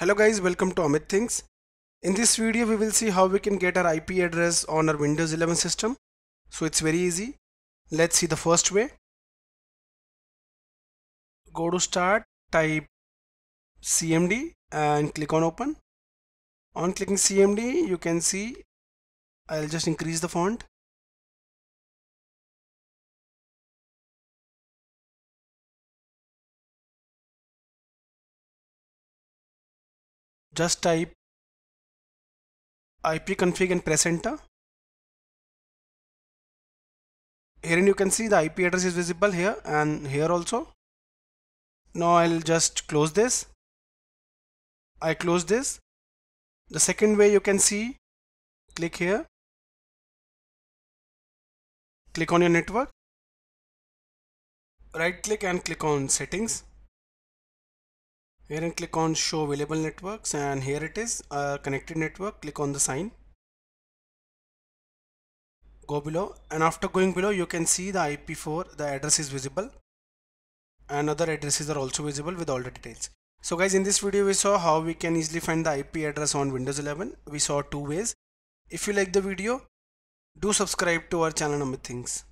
Hello guys, welcome to Amit Things. In this video we will see how we can get our IP address on our Windows 11 system. So it's very easy. Let's see the first way. Go to start, type CMD and click on open. On clicking CMD you can see I'll just increase the font. Just type ipconfig and press enter. Herein you can see the IP address is visible here and here also. Now I'll just close this. I close this. The second way you can see, click here, click on your network, right click and click on settings. Here and click on show available networks, and here it is, connected network. Click on the sign, go below, and after going below you can see the IP4, the address is visible and other addresses are also visible with all the details. So guys, in this video we saw how we can easily find the IP address on Windows 11. We saw two ways. If you like the video, do subscribe to our channel Amit Things.